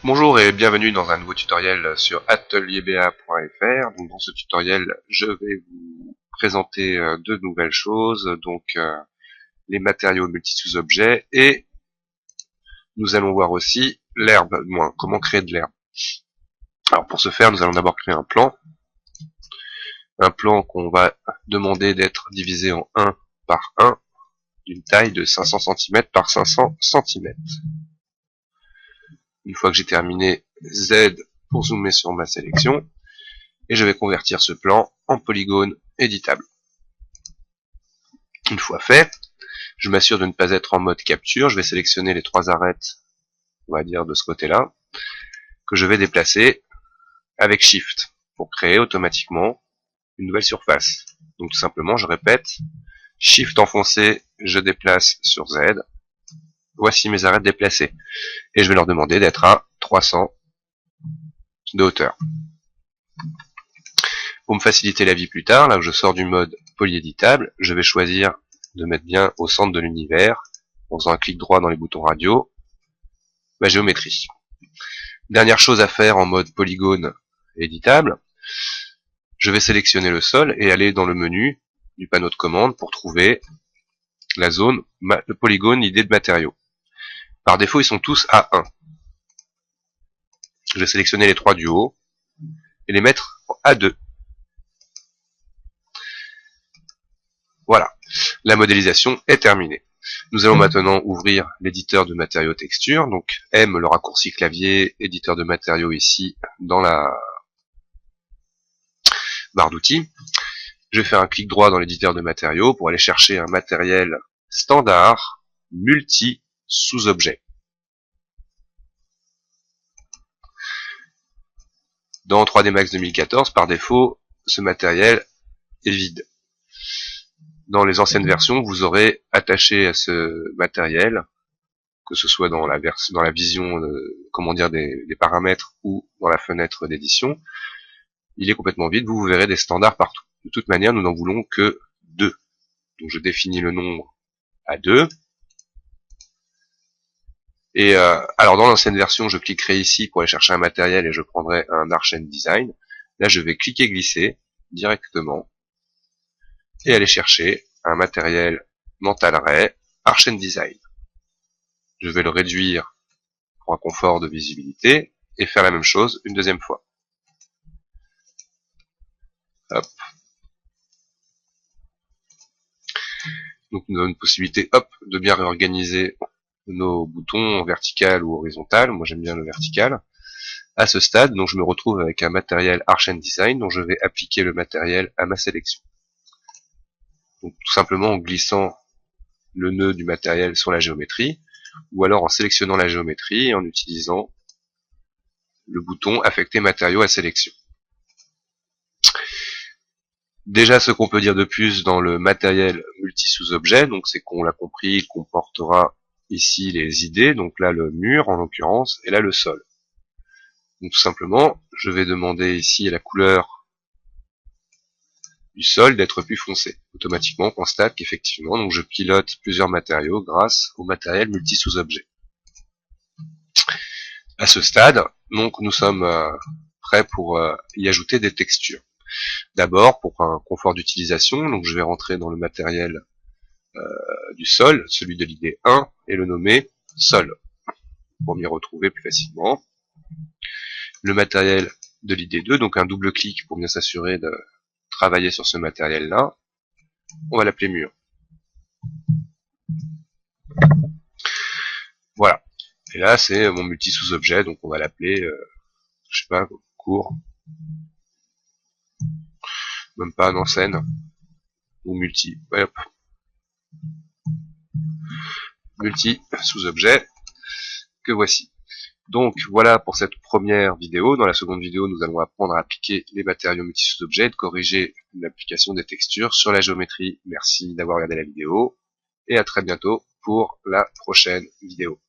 Bonjour et bienvenue dans un nouveau tutoriel sur atelierba.fr. Donc dans ce tutoriel, je vais vous présenter deux nouvelles choses, les matériaux multi-sous-objets et nous allons voir aussi l'herbe, comment créer de l'herbe. Alors pour ce faire, nous allons d'abord créer un plan qu'on va demander d'être divisé en 1 par 1 d'une taille de 500 cm par 500 cm. Une fois que j'ai terminé, Z pour zoomer sur ma sélection, et je vais convertir ce plan en polygone éditable. Une fois fait, je m'assure de ne pas être en mode capture, je vais sélectionner les trois arêtes, on va dire de ce côté-là, que je vais déplacer avec Shift pour créer automatiquement une nouvelle surface. Donc tout simplement, je répète, Shift enfoncé, je déplace sur Z, voici mes arêtes déplacées. Et je vais leur demander d'être à 300 de hauteur. Pour me faciliter la vie plus tard, là où je sors du mode polyéditable, je vais choisir de mettre bien au centre de l'univers, en faisant un clic droit dans les boutons radio, ma géométrie. Dernière chose à faire en mode polygone éditable, je vais sélectionner le sol et aller dans le menu du panneau de commande pour trouver la zone, le polygone idée de matériaux. Par défaut, ils sont tous à 1. Je vais sélectionner les trois du haut et les mettre à 2. Voilà, la modélisation est terminée. Nous allons maintenant ouvrir l'éditeur de matériaux texture, donc M, le raccourci clavier, éditeur de matériaux ici dans la barre d'outils. Je vais faire un clic droit dans l'éditeur de matériaux pour aller chercher un matériel standard multi sous-objet. Dans 3D Max 2014, par défaut, ce matériel est vide. Dans les anciennes versions, vous aurez attaché à ce matériel, que ce soit dans la vision, des paramètres ou dans la fenêtre d'édition, il est complètement vide, vous verrez des standards partout. De toute manière, nous n'en voulons que 2. Donc je définis le nombre à 2. Et alors dans l'ancienne version, je cliquerai ici pour aller chercher un matériel et je prendrai un Arch Design. Là, je vais cliquer glisser directement et aller chercher un matériel Mental Ray Arch Design. Je vais le réduire pour un confort de visibilité et faire la même chose une deuxième fois. Hop. Donc nous avons une possibilité de bien réorganiser nos boutons en vertical ou horizontal. Moi j'aime bien le vertical. À ce stade, donc je me retrouve avec un matériel Arch Design dont je vais appliquer le matériel à ma sélection. Donc tout simplement en glissant le nœud du matériel sur la géométrie, ou alors en sélectionnant la géométrie et en utilisant le bouton affecter matériaux à sélection. Déjà, ce qu'on peut dire de plus dans le matériel multi-sous-objet, donc c'est qu'on l'a compris, il comportera ici les idées, donc là le mur en l'occurrence, et là le sol. Donc tout simplement, je vais demander ici à la couleur du sol d'être plus foncée. Automatiquement, on constate qu'effectivement, donc je pilote plusieurs matériaux grâce au matériel multi-sous-objet. À ce stade, donc nous sommes prêts pour y ajouter des textures. D'abord, pour un confort d'utilisation, donc je vais rentrer dans le matériel du sol, celui de l'idée 1, et le nommer sol, pour m'y retrouver plus facilement. Le matériel de l'idée 2, donc un double clic pour bien s'assurer de travailler sur ce matériel-là. On va l'appeler mur. Voilà. Et là, c'est mon multi sous-objet, donc on va l'appeler, je sais pas, court, même pas en scène, ou multi. Ouais, hop. Multi sous-objet que voici. Donc voilà pour cette première vidéo. Dans la seconde vidéo, nous allons apprendre à appliquer les matériaux multi-sous-objets et de corriger l'application des textures sur la géométrie. Merci d'avoir regardé la vidéo et à très bientôt pour la prochaine vidéo.